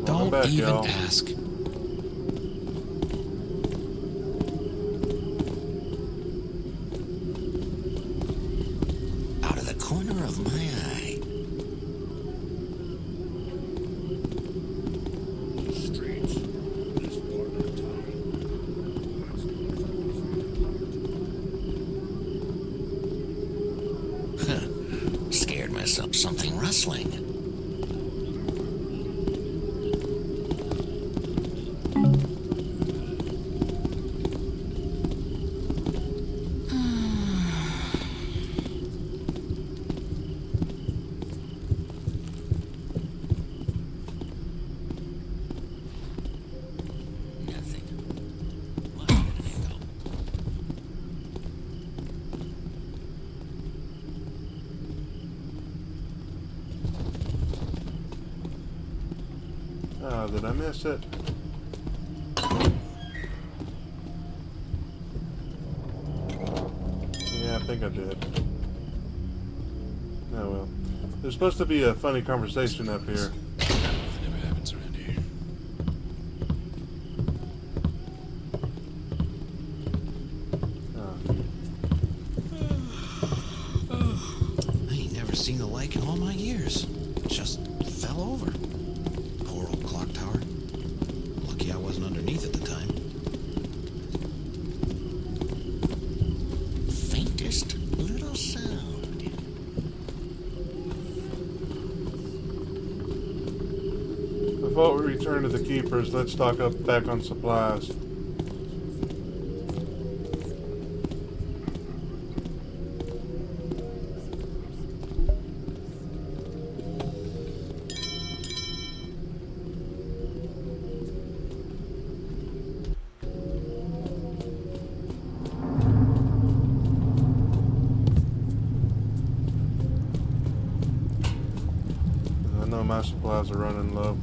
Don't back, even y'all. ask. Out of the corner of my eye. Scared myself. Something rustling. Nothing. Must have been an echo. Oh, did I miss it? Yeah, I think I did. Oh well. There's supposed to be a funny conversation up here. Nothing ever happens around here. Oh, I ain't never seen the like in all my years. Just fell over. Poor old clock tower. Lucky I wasn't underneath at the time. Faintest little sound. before we return to the keepers, let's stock up back on supplies. I know my supplies are running low.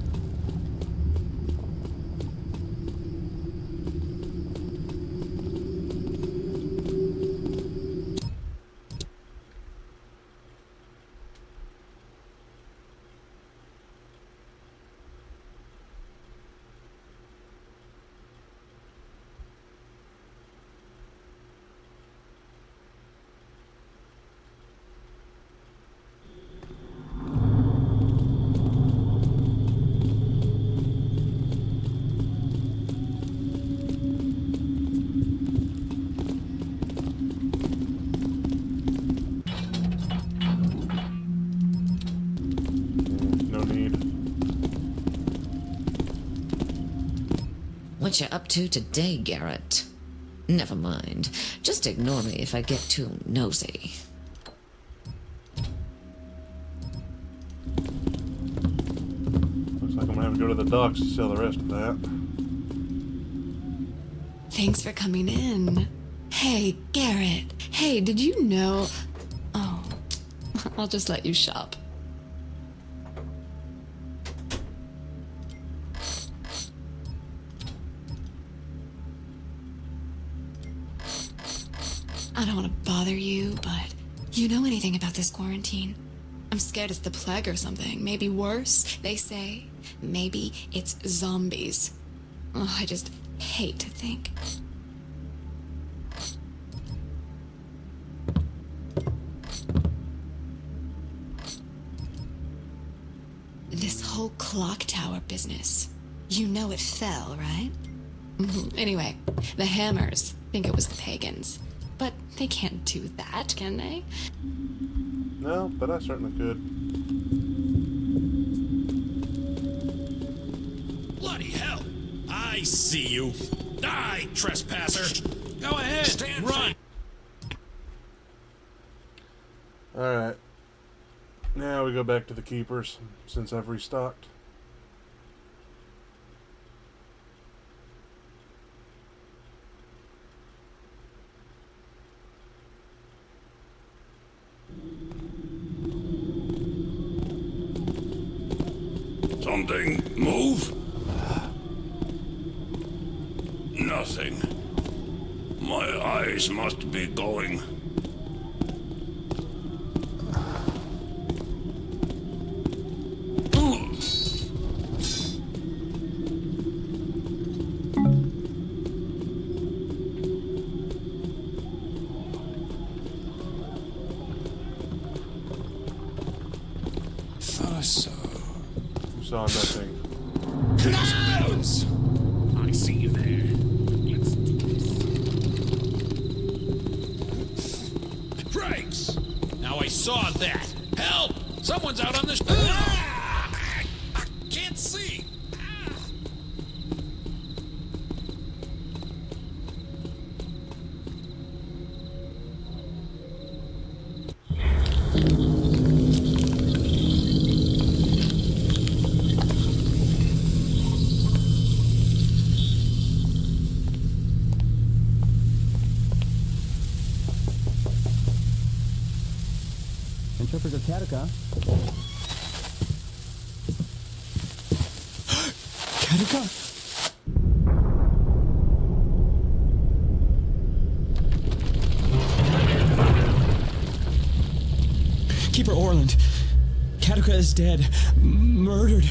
No need. What you up to today, Garrett? Never mind. Just ignore me if I get too nosy. Looks like I'm gonna have to go to the docks to sell the rest of that. Thanks for coming in. Hey, Garrett. Hey, did you know... Oh, I'll just let you shop. I don't want to bother you, but you know anything about this quarantine? I'm scared it's the plague or something. Maybe worse, they say. Maybe it's zombies. Oh, I just hate to think. This whole clock tower business. You know it fell, right? Anyway, the Hammers think it was the pagans. But they can't do that, can they? No, but I certainly could. Bloody hell! I see you. Die, trespasser! Go ahead, run! Alright. Now we go back to the keepers, since I've restocked. Something move? Nothing. My eyes must be going. Saw nothing. Bounce! I see you there. Let's do this. Brakes! Now I saw that. Help! Someone's out on the I can't see! Interpreter Katika. Katika? Keeper Orland. Katika is dead. Murdered.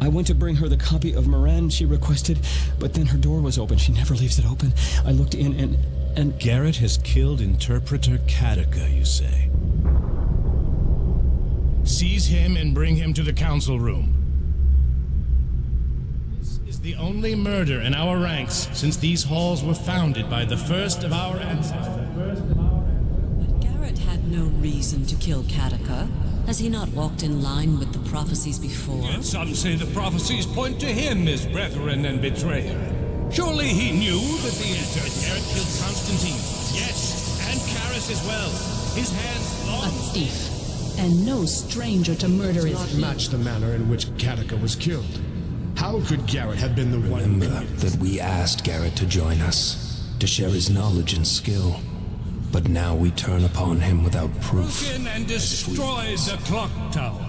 I went to bring her the copy of Moran she requested, but then her door was open. She never leaves it open. I looked in and Garrett has killed Interpreter Katika, you say? Seize him and bring him to the council room. This is the only murder in our ranks since these halls were founded by the first of our ancestors. But Garrett had no reason to kill Katika. Has he not walked in line with the prophecies before? Yet some say the prophecies point to him as brethren and betrayer. Surely he knew that the Garrett killed Constantine. Yes, and Karis as well. His hands long. A thief. And no stranger to murder is match the manner in which Katika was killed. How could Garrett have been the one? Remember that we asked Garrett to join us, to share his knowledge and skill. But now we turn upon him without proof. Broken and destroyed the clock tower.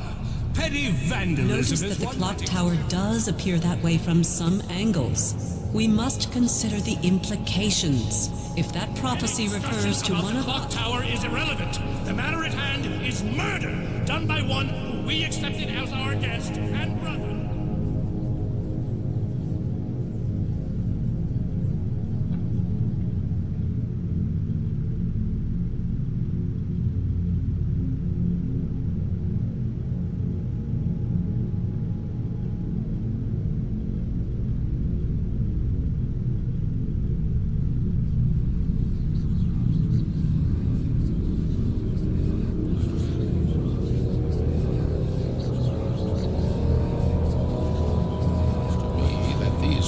Petty vandalism. Notice that the clock tower does appear that way from some angles. We must consider the implications. If that prophecy refers to one of... The clock tower is irrelevant. The matter at hand is murder, done by one who we accepted as our guest and brother.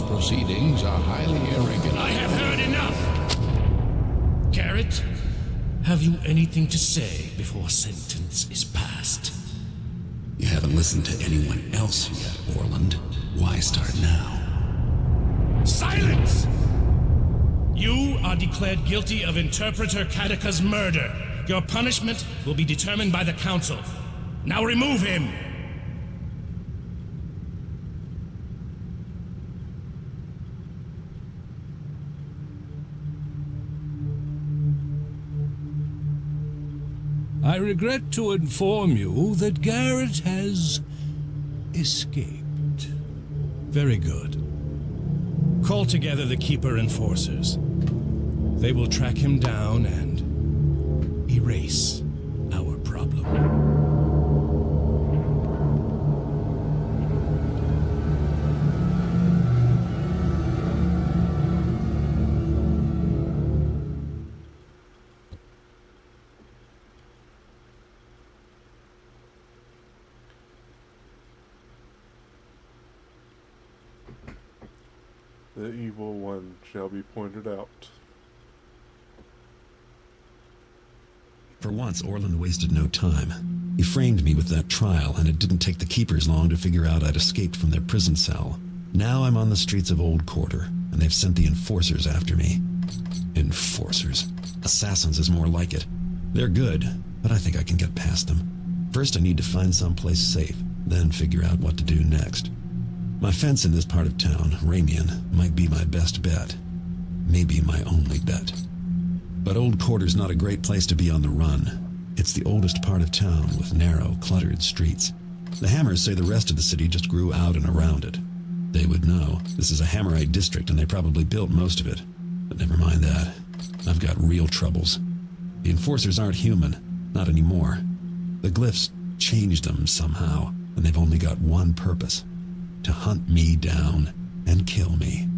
Proceedings are highly irregular. I have heard enough! Garrett, have you anything to say before sentence is passed? You haven't listened to anyone else yet, Orland. Why start now? Silence! You are declared guilty of Interpreter Katika's murder. Your punishment will be determined by the council. Now remove him! I regret to inform you that Garrett has escaped. Very good. Call together the Keeper enforcers. They will track him down and erase our problem. The evil one shall be pointed out. For once, Orland wasted no time. He framed me with that trial, and it didn't take the Keepers long to figure out I'd escaped from their prison cell. Now I'm on the streets of Old Quarter, and they've sent the enforcers after me. Enforcers. Assassins is more like it. They're good, but I think I can get past them. First, I need to find someplace safe, then figure out what to do next. My fence in this part of town, Ramian, might be my best bet. Maybe my only bet. But Old Quarter's not a great place to be on the run. It's the oldest part of town with narrow, cluttered streets. The Hammers say the rest of the city just grew out and around it. They would know. This is a Hammerite district and they probably built most of it. But never mind that. I've got real troubles. The enforcers aren't human. Not anymore. The glyphs changed them somehow. and they've only got one purpose: to hunt me down and kill me.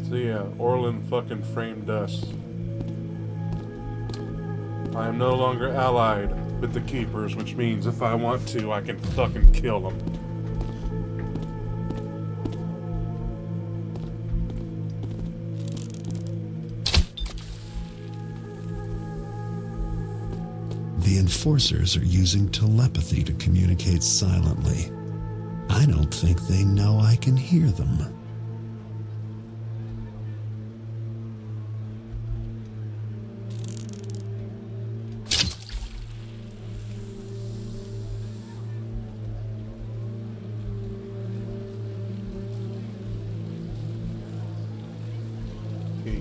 So yeah, Orlin fucking framed us. I am no longer allied with the Keepers, which means if I want to, I can fucking kill them. The Enforcers are using telepathy to communicate silently. I don't think they know I can hear them.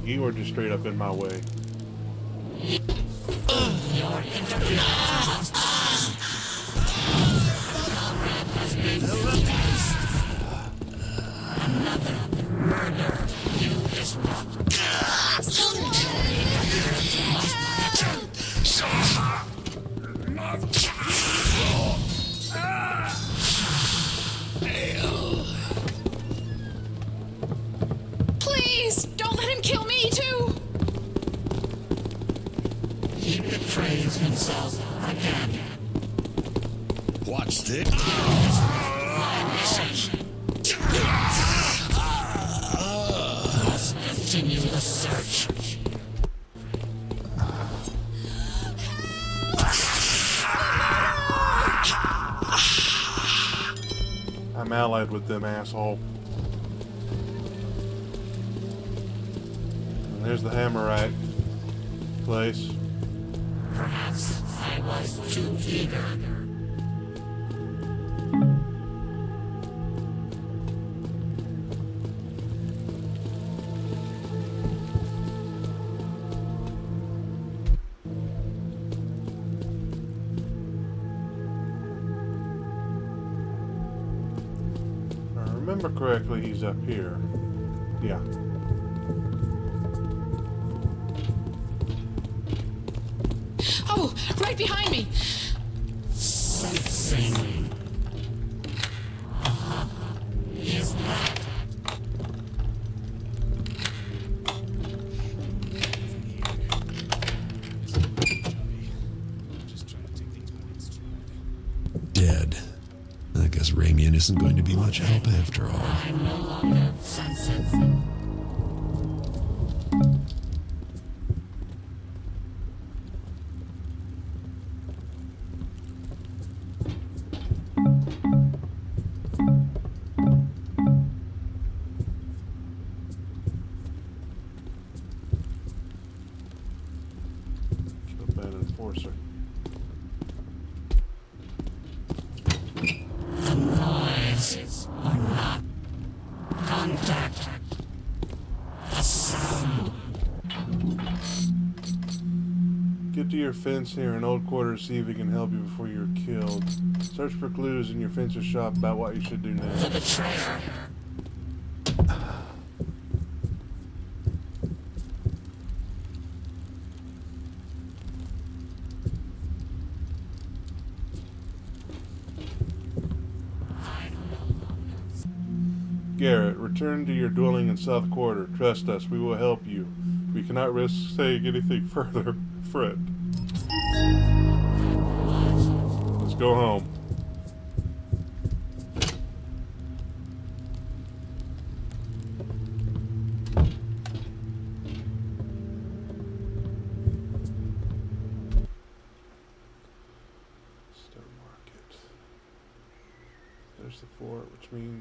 You are just straight up in my way. Please, don't let him kill me too. He betrays himself again. Watch this. Let's continue the search. I'm allied with them, asshole. And there's the Hammerite place. Perhaps I was too eager. If I remember correctly, he's up here. Yeah. Oh, right behind me. Sensing. Is that? Dead. I guess Ramian isn't going to be much help after all. I'm no longer sensing. Kill that Enforcer. The noises are not contact. A sound. Get to your fence here in Old Quarters, see if he can help you before you're killed. Search for clues in your fencer's shop about what you should do The next. betrayer. Garrett, return to your dwelling in South Quarter. Trust us, we will help you. We cannot risk saying anything further, friend. Let's go home.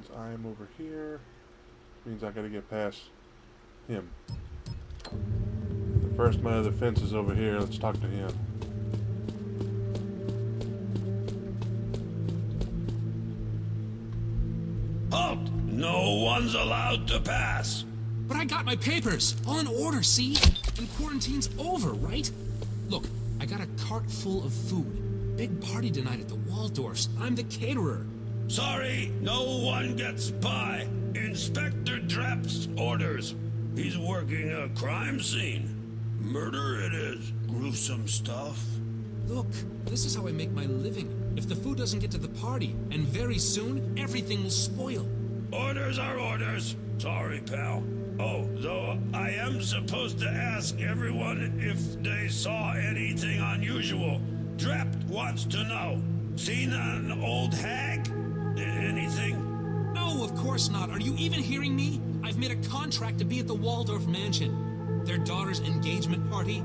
Since I am over here, means I gotta get past him. The first man of the fence is over here. Let's talk to him. Halt! No one's allowed to pass. But I got my papers. All in order, see? And quarantine's over, right? Look, I got a cart full of food. Big party tonight at the Waldorfs. I'm the caterer. Sorry, no one gets by. Inspector Drapp's orders. He's working a crime scene. Murder it is. Gruesome stuff. Look, this is how I make my living. If the food doesn't get to the party, and very soon, everything will spoil. Orders are orders. Sorry, pal. Oh, though I am supposed to ask everyone if they saw anything unusual. Drapp wants to know. Seen an old hag? Anything? No, of course not. Are you even hearing me? I've made a contract to be at the Waldorf mansion. Their daughter's engagement party.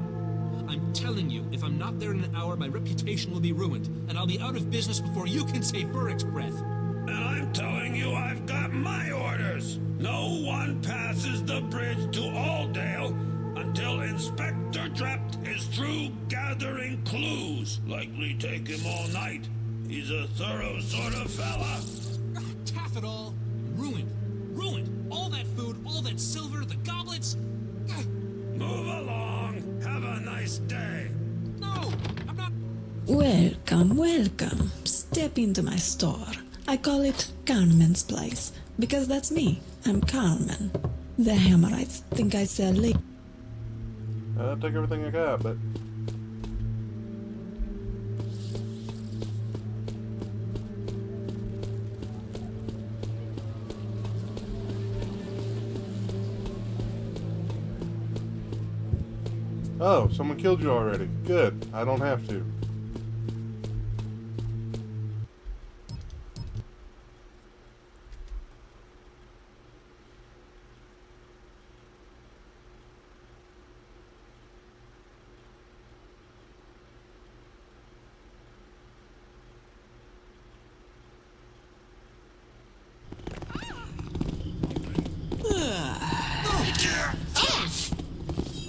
I'm telling you, if I'm not there in an hour, my reputation will be ruined, and I'll be out of business before you can say Burrick's breath. And I'm telling you, I've got my orders. No one passes the bridge to Aldale until Inspector Drapp is through gathering clues. Likely take him all night. He's a thorough sort of fella. Taff it all. Ruined. Ruined. All that food, all that silver, the goblets. Move along. Have a nice day. No, I'm not. Welcome, welcome. Step into my store. I call it Carmen's Place, because that's me. I'm Carmen. The Hammerites think I sell I'll take everything I got, but... Oh, someone killed you already. Good. I don't have to.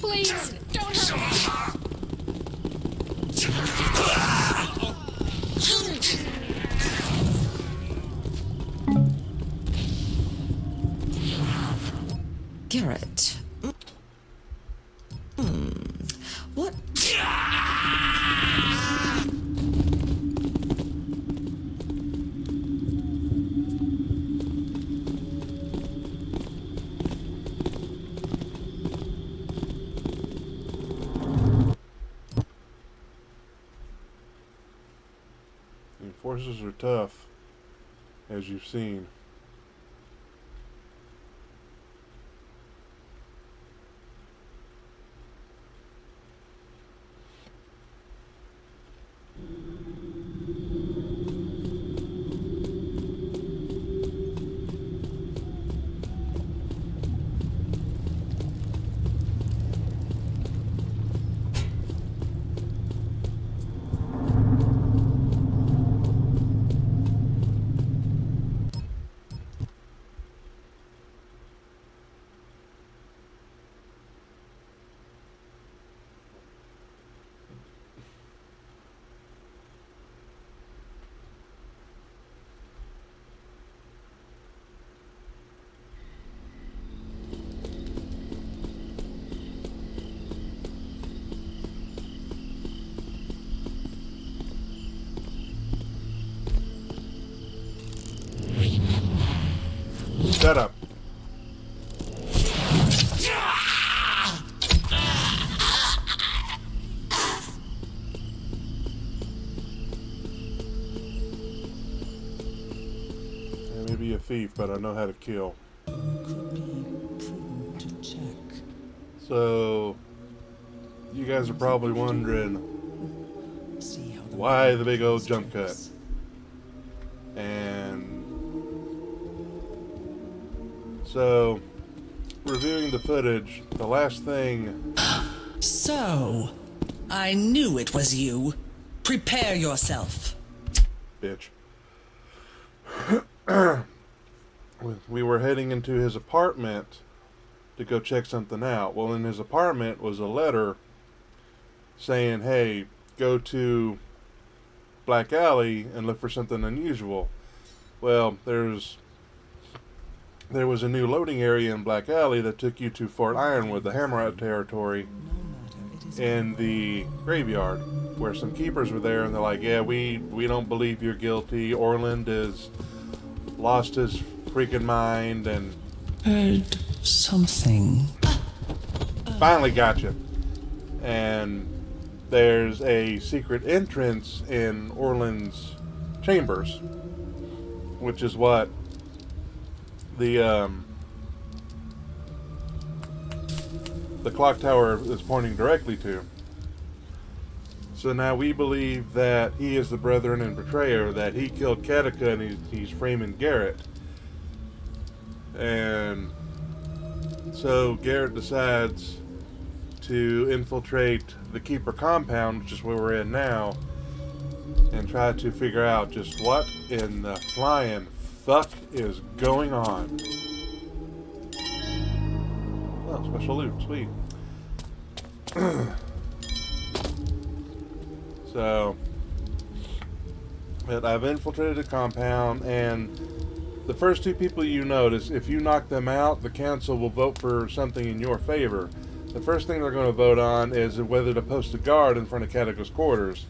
Please, don't hurt me. Garrett. What? The enforcers are tough, as you've seen. Shut up. I may be a thief, but I know how to kill. Could be prudent to check. So, you guys are probably wondering why the big old jump cut. And so, reviewing the footage, the last thing... So, I knew it was you. Prepare yourself. Bitch. we were heading into his apartment to go check something out. Well, in his apartment was a letter saying, hey, go to Black Alley and look for something unusual. Well, there was a new loading area in Black Alley that took you to Fort Ironwood, the Hammerite territory, in the graveyard, where some keepers were there, and they're like, yeah, we don't believe you're guilty. Orland has lost his freaking mind, and Heard something. finally got you. And there's a secret entrance in Orland's chambers, which is what the clock tower is pointing directly to. So now we believe that he is the brethren and betrayer, that he killed Katika, and he's framing Garrett. And so Garrett decides to infiltrate the Keeper compound, which is where we're in now, and try to figure out just what in the flying fuck is going on. Oh, special loot, sweet. So, but I've infiltrated the compound, and the first two people you notice, if you knock them out, the council will vote for something in your favor. The first thing they're going to vote on is whether to post a guard in front of Katika's quarters.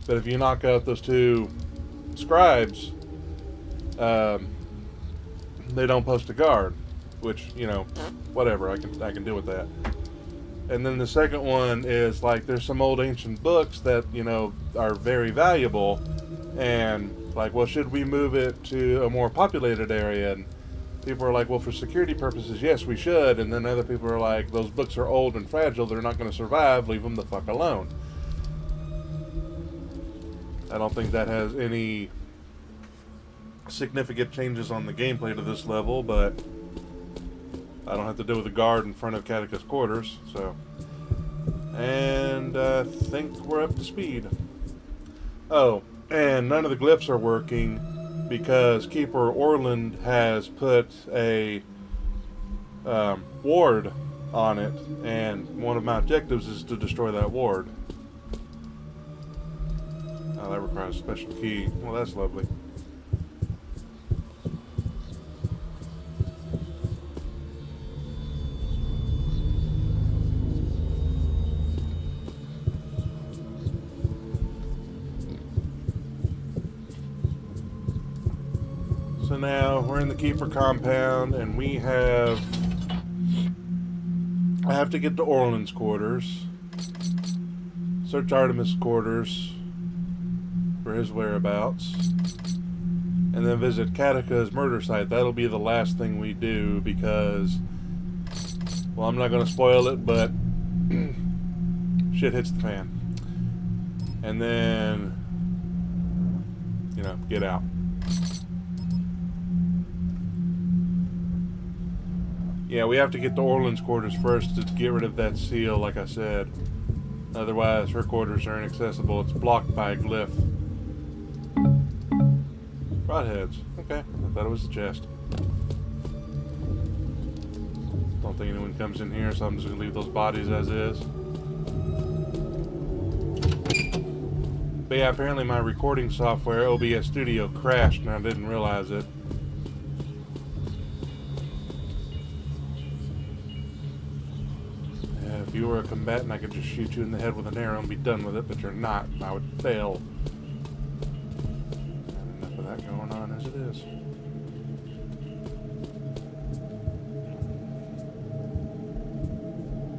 But if you knock out those two scribes, they don't post a guard, which, you know, whatever, I can deal with that. And then the second one is, like, there's some old ancient books that, you know, are very valuable, and, like, well, should we move it to a more populated area? And people are like, well, for security purposes, yes, we should. And then other people are like, those books are old and fragile, they're not going to survive, leave them the fuck alone. I don't think that has any significant changes on the gameplay to this level, but I don't have to deal with a guard in front of Katika's quarters, so. And I think we're up to speed. Oh, and none of the glyphs are working because Keeper Orland has put a ward on it, and one of my objectives is to destroy that ward. Oh, that requires a special key. Well, that's lovely. So now we're in the Keeper compound, and I have to get to Orland's quarters, search Artemis' quarters for his whereabouts, and then visit Katika's murder site. That'll be the last thing we do because, well, I'm not going to spoil it, but shit hits the fan. And then, you know, get out. Yeah, we have to get to Orland's quarters first to get rid of that seal, like I said. Otherwise, her quarters are inaccessible. It's blocked by a glyph. Broadheads. Okay, I thought it was a chest. Don't think anyone comes in here, so I'm just going to leave those bodies as is. But yeah, apparently my recording software, OBS Studio, crashed, and I didn't realize it. If you were a combatant, I could just shoot you in the head with an arrow and be done with it, but you're not. I would fail. And enough of that going on as it is.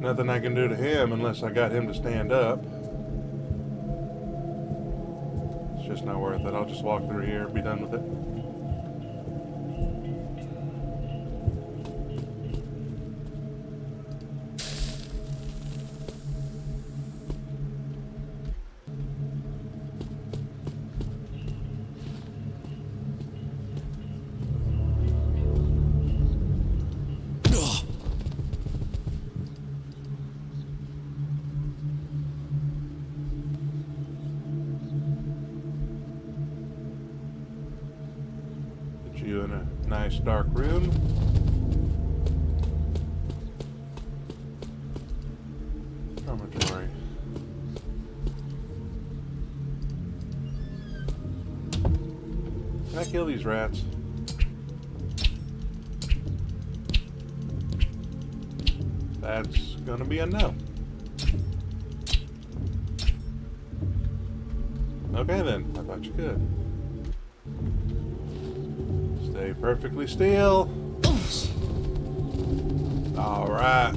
Nothing I can do to him unless I got him to stand up. It's just not worth it. I'll just walk through here and be done with it. You in a Nice dark room. Dormitory. Can I kill these rats? That's gonna be a no. Okay then, I thought you could. Stay perfectly still. Alright.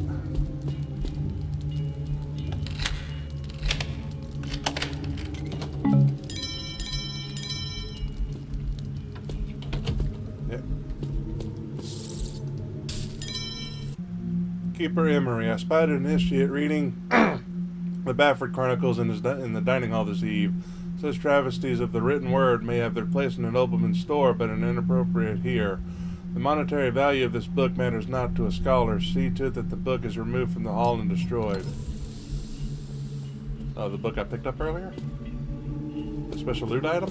Yep. Keeper Emery, I spied an initiate reading the Bafford Chronicles in the dining hall this eve. Such travesties of the written word may have their place in a nobleman's store, but are inappropriate here. The monetary value of this book matters not to a scholar. See to it that the book is removed from the hall and destroyed. Oh, the book I picked up earlier? The special loot item?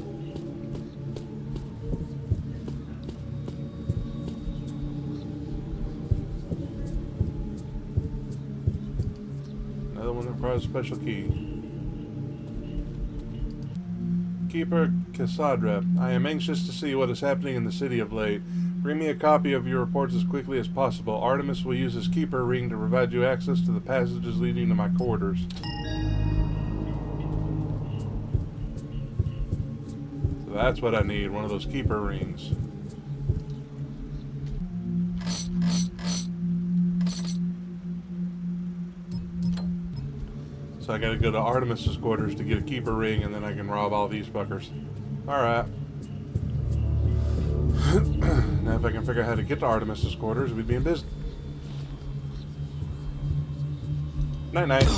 Another one that requires a special key. Keeper Cassandra, I am anxious to see what is happening in the city of late. Bring me a copy of your reports as quickly as possible. Artemis will use his keeper ring to provide you access to the passages leading to my quarters. So that's what I need, one of those keeper rings. So I gotta go to Artemis's quarters to get a keeper ring, and then I can rob all these fuckers. Alright. Now if I can figure out how to get to Artemis's quarters, we'd be in business. Night-night.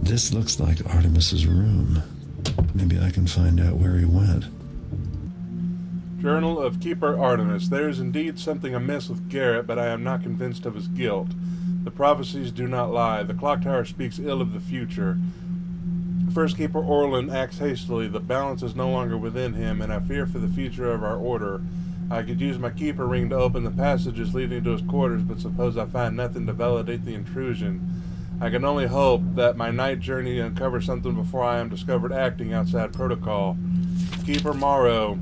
This looks like Artemis's room. Maybe I can find out where he went. Journal of Keeper Artemis. There is indeed something amiss with Garrett, but I am not convinced of his guilt. The prophecies do not lie. The clock tower speaks ill of the future. First Keeper Orland acts hastily. The balance is no longer within him, and I fear for the future of our order. I could use my keeper ring to open the passages leading to his quarters, but suppose I find nothing to validate the intrusion. I can only hope that my night journey uncovers something before I am discovered acting outside protocol. Keeper Morrow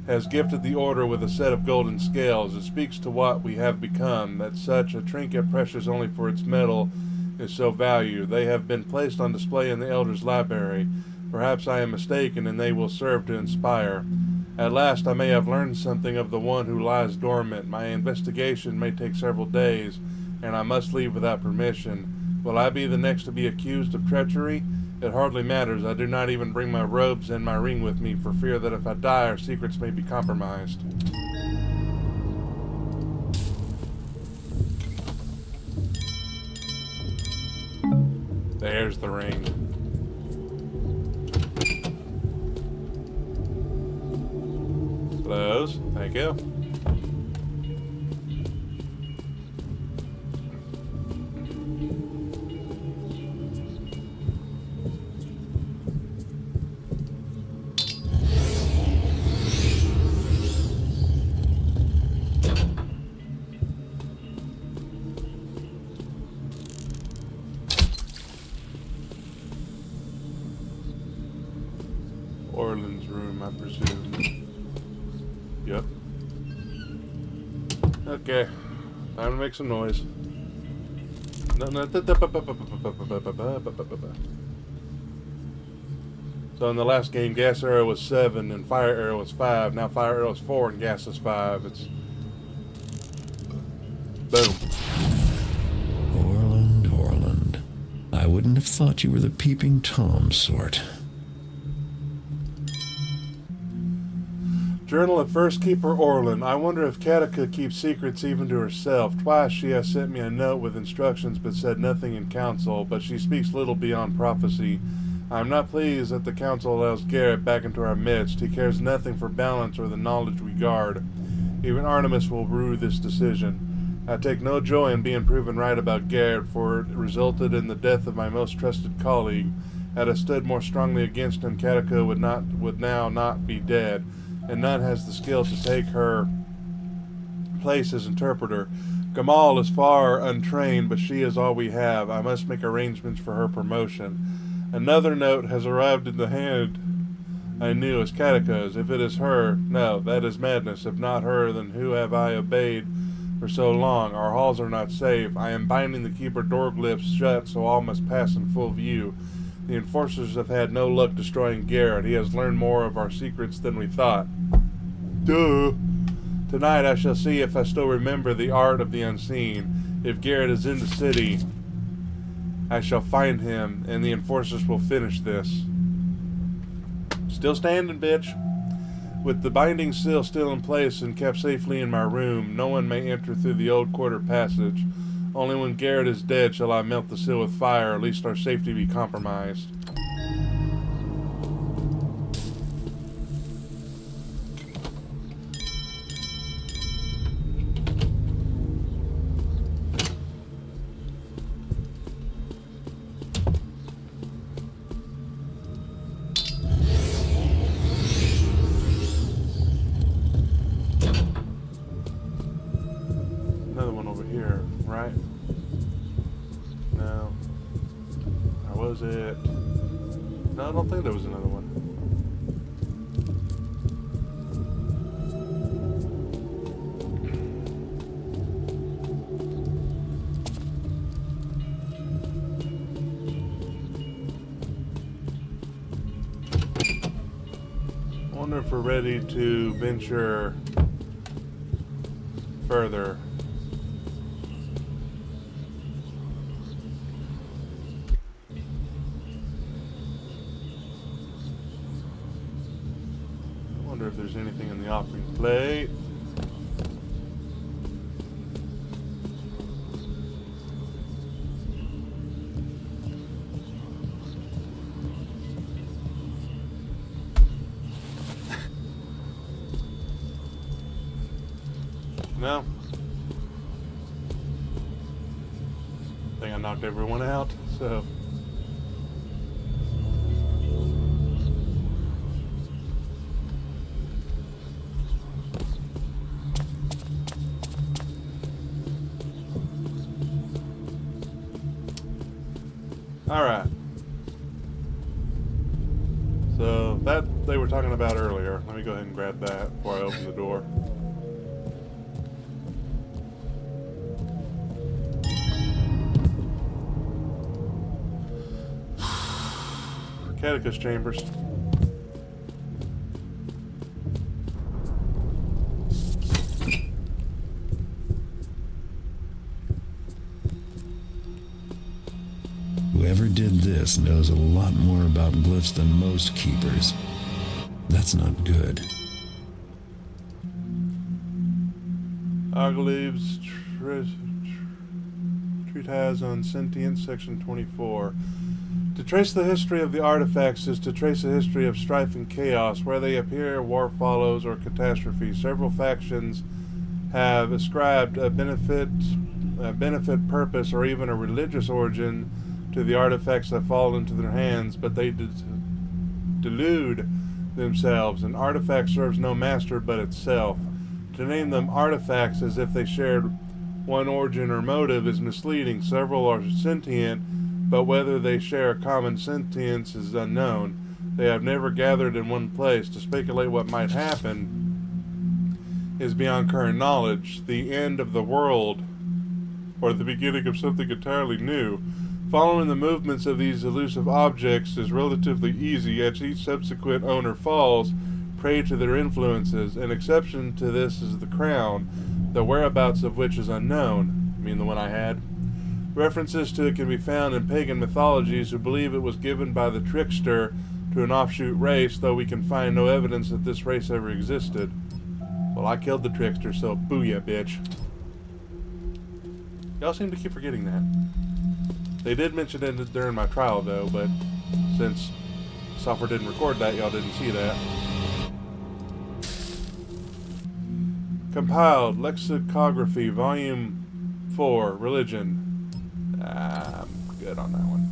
has gifted the order with a set of golden scales. It speaks to what we have become, that such a trinket precious only for its metal is so valued. They have been placed on display in the Elder's library. Perhaps I am mistaken, and they will serve to inspire. At last I may have learned something of the one who lies dormant. My investigation may take several days, and I must leave without permission. Will I be the next to be accused of treachery? It hardly matters. I do not even bring my robes and my ring with me, for fear that if I die, our secrets may be compromised. There's the ring. Close. Thank you. Orland's room, I presume. Yep. Okay. Time to make some noise. So in the last game, gas arrow was 7 and fire arrow was 5. Now fire arrow is 4 and gas is 5. It's... boom. Orland. I wouldn't have thought you were the peeping Tom sort. Journal of First Keeper Orland. I wonder if Katika keeps secrets even to herself. Twice she has sent me a note with instructions but said nothing in council, but she speaks little beyond prophecy. I am not pleased that the Council allows Garrett back into our midst. He cares nothing for balance or the knowledge we guard. Even Artemis will rue this decision. I take no joy in being proven right about Garrett, for it resulted in the death of my most trusted colleague. Had I stood more strongly against him, Katika would now not be dead, and none has the skill to take her place as interpreter. Gamal is far untrained, but she is all we have. I must make arrangements for her promotion. Another note has arrived in the hand I knew as Katika's. If it is her, no, that is madness. If not her, then who have I obeyed for so long? Our halls are not safe. I am binding the keeper door glyphs shut, so all must pass in full view. The enforcers have had no luck destroying Garrett. He has learned more of our secrets than we thought. Duh! Tonight I shall see if I still remember the art of the unseen. If Garrett is in the city, I shall find him, and the enforcers will finish this. Still standing, bitch. With the binding seal still in place and kept safely in my room, no one may enter through the old quarter passage. Only when Garrett is dead shall I melt the seal with fire, lest our safety be compromised. Another one over here, right? No. Or was it? No, I don't think there was another one. I wonder if we're ready to venture further. I wonder if there's anything in the offering plate. No. I think I knocked everyone out, so. Alright. So, that they were talking about earlier. Let me go ahead and grab that before I open the door. Catechus chambers. Whoever did this knows a lot more about glyphs than most keepers. That's not good. Ogleve's Treatise on Sentience, Section 24. To trace the history of the artifacts is to trace the history of strife and chaos. Where they appear, war follows, or catastrophe. Several factions have ascribed a benefit, purpose, or even a religious origin to the artifacts that fall into their hands, but they delude themselves. An artifact serves no master but itself. To name them artifacts as if they shared one origin or motive is misleading. Several are sentient, but whether they share a common sentience is unknown. They have never gathered in one place. To speculate what might happen is beyond current knowledge. The end of the world, or the beginning of something entirely new. Following the movements of these elusive objects is relatively easy, as each subsequent owner falls prey to their influences. An exception to this is the crown, the whereabouts of which is unknown. I mean the one I had. References to it can be found in pagan mythologies who believe it was given by the trickster to an offshoot race, though we can find no evidence that this race ever existed. Well, I killed the trickster, so booyah, bitch. Y'all seem to keep forgetting that. They did mention it during my trial, though, but since Software didn't record that. Y'all didn't see that. Compiled Lexicography, Volume 4, Religion. I'm good on that one.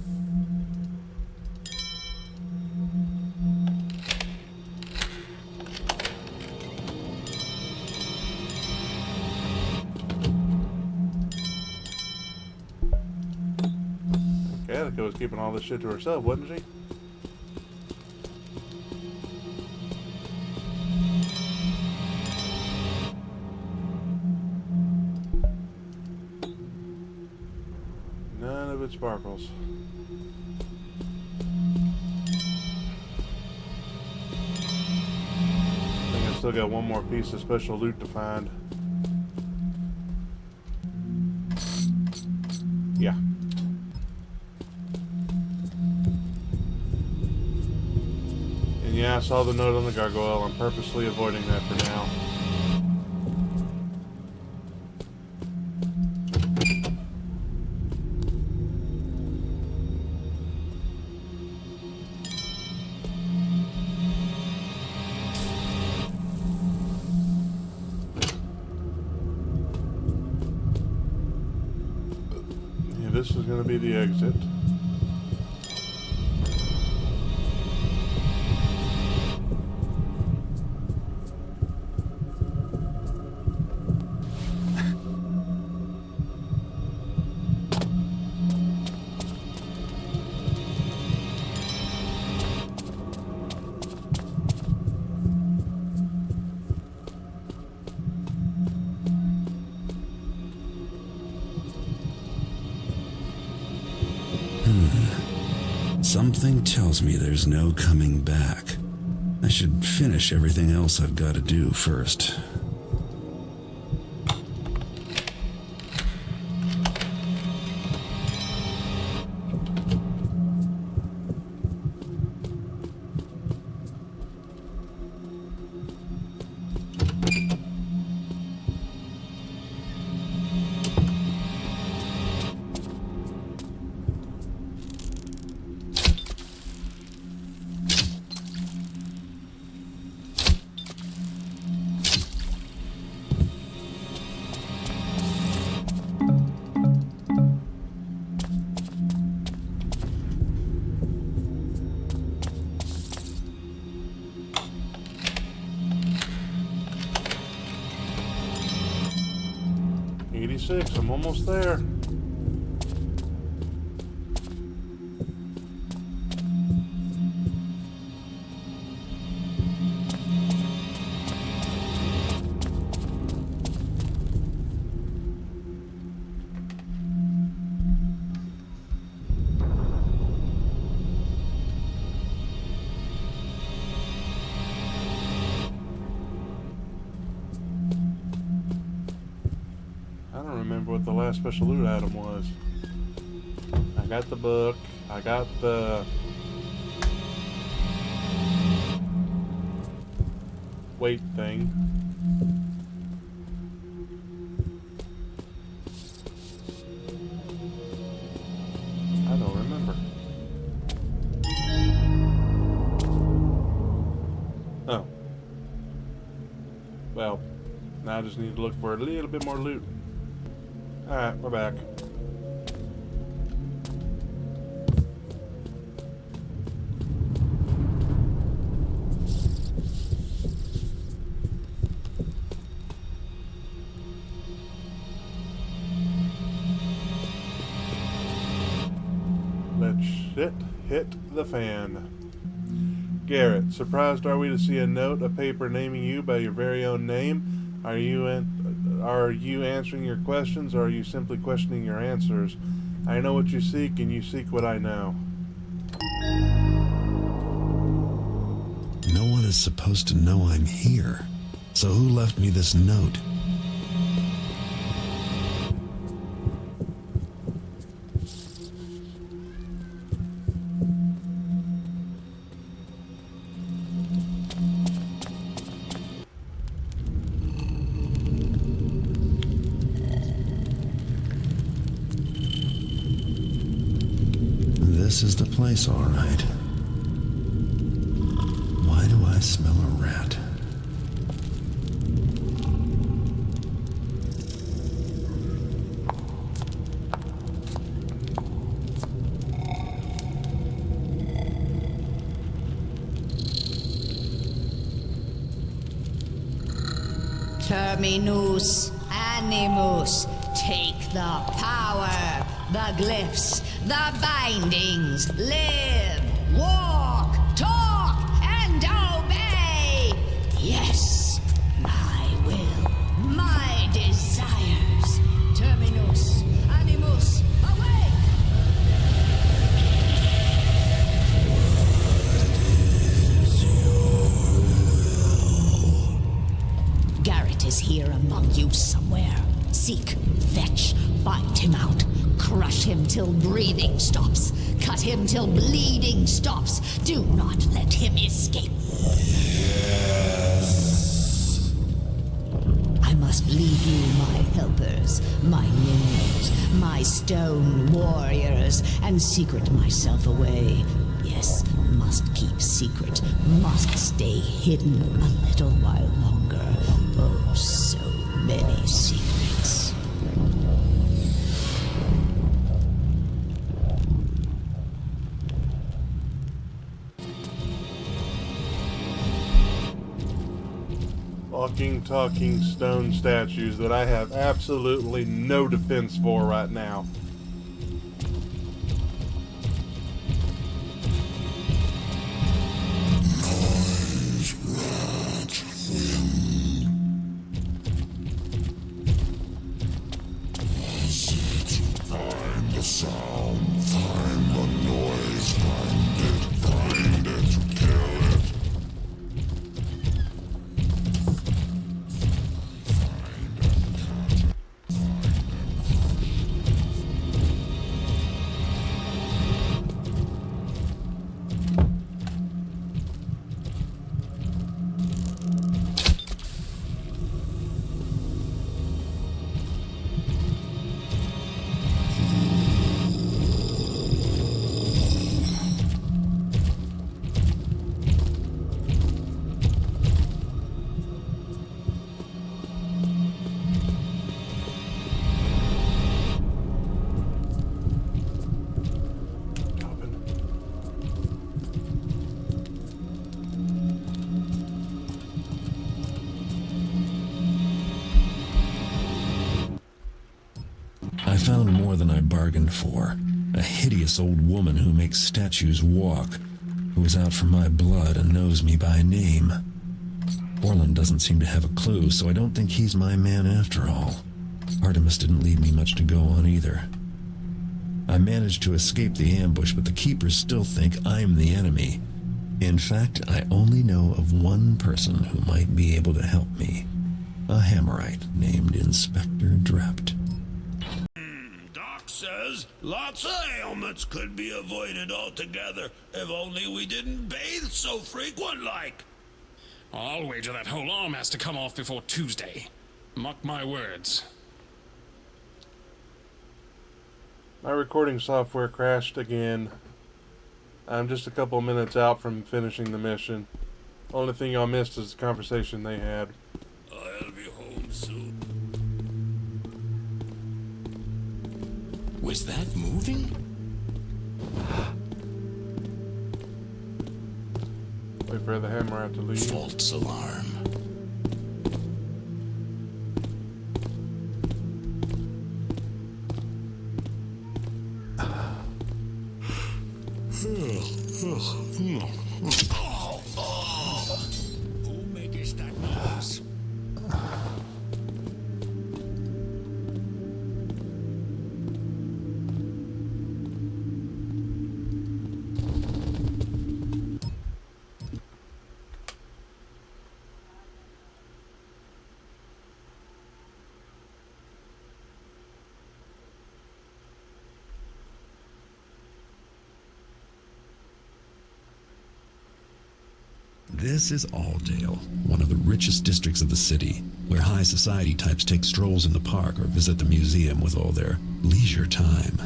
Katika was keeping all this shit to herself, wasn't she? None of it sparkles. I think I've still got one more piece of special loot to find. Yeah. And yeah, I saw the note on the gargoyle. I'm purposely avoiding that for now. Yeah, this is going to be the exit. Something tells me there's no coming back. I should finish everything else I've got to do first. I'm almost there. What the last special loot item was. I got the book. I got the weight thing. I don't remember. Oh. Well, now I just need to look for a little bit more loot. Alright, we're back. Let shit hit the fan. Garrett, surprised are we to see a note, a paper naming you by your very own name? Are you answering your questions, or are you simply questioning your answers? I know what you seek, and you seek what I know. No one is supposed to know I'm here. So who left me this note? This is the place, all right. smell a rat. Terminus animus. Take the power, the glyphs, the bindings. Live, walk, talk, and obey. Yes, my will, my desires. Terminus animus. Awake! Garrett is here among you somewhere. Seek, fetch, find him out. Crush him till breathing stops. Cut him till bleeding stops. Do not let him escape. Yes. I must leave you my helpers, my minions, my stone warriors, and secret myself away. Yes, must keep secret, must stay hidden a little while longer. Oh, so many secrets. Walking, talking stone statues that I have absolutely no defense for right now. Find the sound, find the noise, find it, kill it. I found more than I bargained for. A hideous old woman who makes statues walk, who is out for my blood and knows me by name. Orland doesn't seem to have a clue, so I don't think he's my man after all. Artemis didn't leave me much to go on either. I managed to escape the ambush, but the Keepers still think I'm the enemy. In fact, I only know of one person who might be able to help me. A Hammerite named Inspector Drept. Doc says lots of ailments could be avoided altogether if only we didn't bathe so frequent like. I'll wager that whole arm has to come off before Tuesday. Mark my words. My recording software crashed again. I'm just a couple minutes out from finishing the mission. Only thing y'all missed is the conversation they had. I'll be home soon. Was that moving? Wait for the hammer out to leave. False alarm. Who makes that noise? This is Alldale, one of the richest districts of the city, where high society types take strolls in the park or visit the museum with all their leisure time.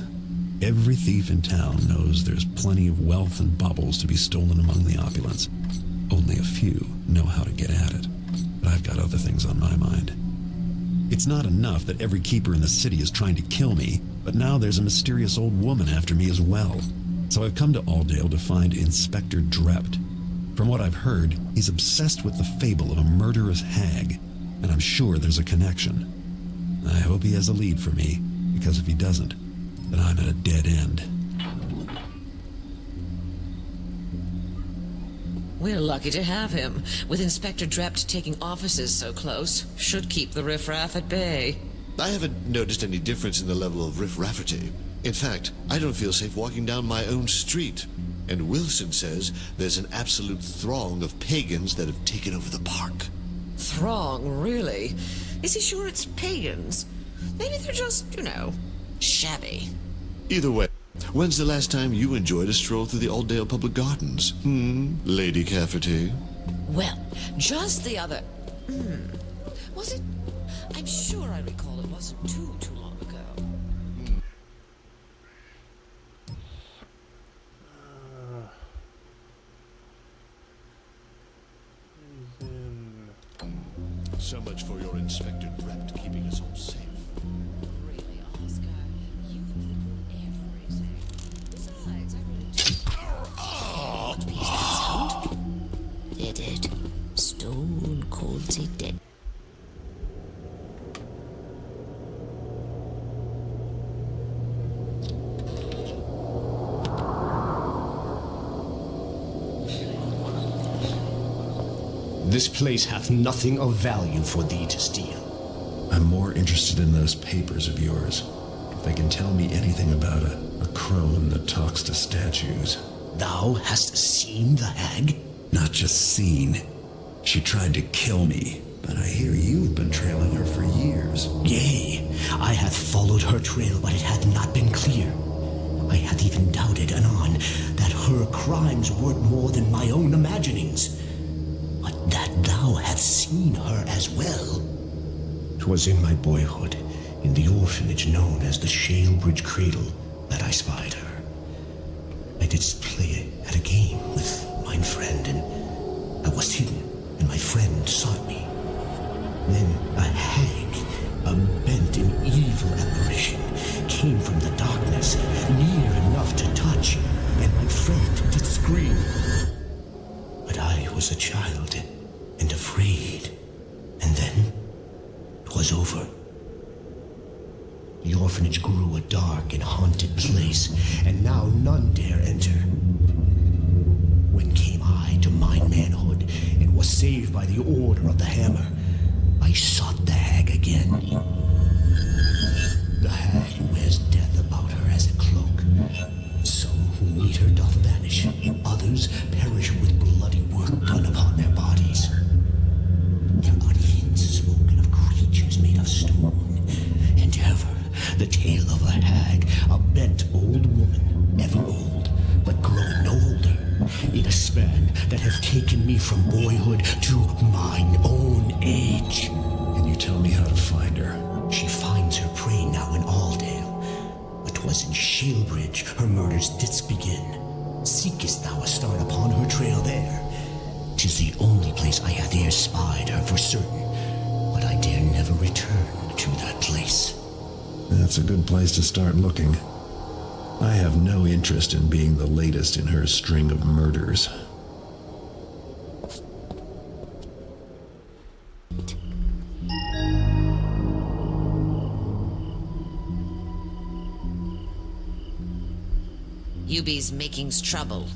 Every thief in town knows there's plenty of wealth and baubles to be stolen among the opulence. Only a few know how to get at it, but I've got other things on my mind. It's not enough that every keeper in the city is trying to kill me, but now there's a mysterious old woman after me as well. So I've come to Aldale to find Inspector Drept. From what I've heard, he's obsessed with the fable of a murderous hag, and I'm sure there's a connection. I hope he has a lead for me, because if he doesn't, then I'm at a dead end. We're lucky to have him. With Inspector Drept taking offices so close, should keep the riffraff at bay. I haven't noticed any difference in the level of riff-rafferty. In fact, I don't feel safe walking down my own street. And Wilson says there's an absolute throng of pagans that have taken over the park. Throng, really? Is he sure it's pagans? Maybe they're just, shabby. Either way, when's the last time you enjoyed a stroll through the Aldale Public Gardens? Lady Cafferty? Well, just the other... Was it... I'm sure I recall it wasn't too long ago. So much for your Inspector Drept keeping us all safe. Really, Oscar, you everything. Besides, I really... What is that sound? They're dead. Stone cold dead. This place hath nothing of value for thee to steal. I'm more interested in those papers of yours. If they can tell me anything about a crone that talks to statues. Thou hast seen the hag? Not just seen. She tried to kill me, but I hear you've been trailing her for years. Yea, I hath followed her trail, but it hath not been clear. I hath even doubted anon that her crimes weren't more than my own imaginings. But that thou hadst seen her as well. 'Twas in my boyhood, in the orphanage known as the Shalebridge Cradle, that I spied her. I didst play at a game with mine friend, and I was hidden, and my friend sought me. Then a hag, a bent in evil apparition, came from the darkness, near enough to touch, and my friend did scream. But I was a child, and afraid, and then 'twas over. The orphanage grew a dark and haunted place, and now none dare enter. When came I to mine manhood, and was saved by the order of the hammer, I sought the hag again. The hag wears death about her as a cloak. Some who meet her doth vanish, others perish with bloody work done upon their bodies. There are hints spoken of creatures made of stone, and ever the tale of a hag, a bent old woman, ever old, but grown no older, in a span that hath taken me from boyhood to mine own age. Can you tell me how to find her? She finds her prey now in Aldale, but 'twas in Shalebridge her murders didst begin. Seekest thou a start upon her trail there? 'Tis the only place I hath e'er spied her for certain, but I dare never return to that place. That's a good place to start looking. I have no interest in being the latest in her string of murders. Yubi's making's trouble.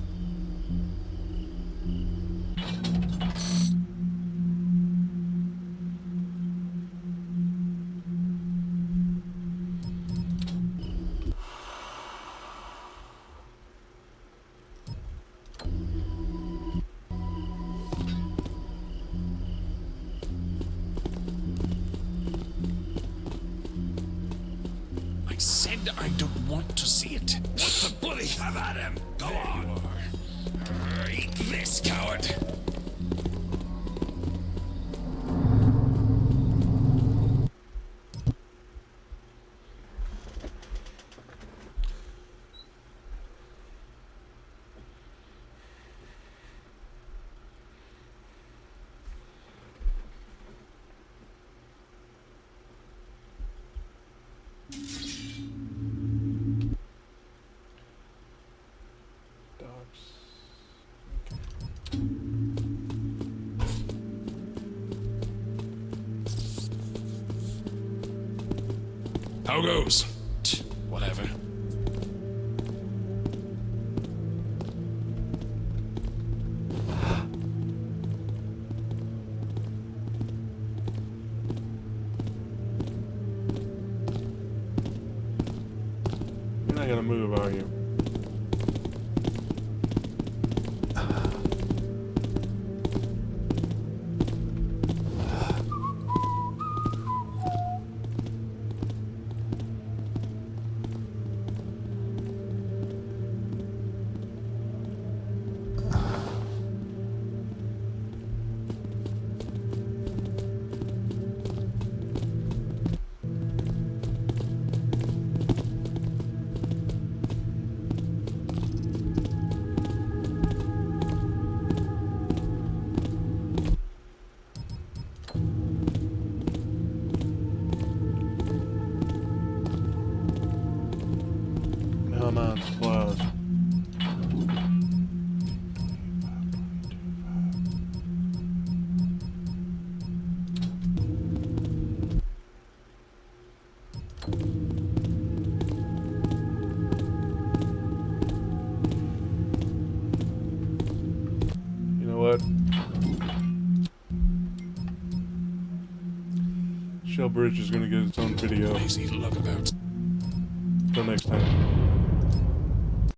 I said I don't want to see it. What the bloody? Have at him! Go on! Eat this, coward! How goes? Whatever. You're not gonna move, are you? Come on, supplies. You know what? Shellbridge is going to get its own video. Lazy lookabout. Until next time.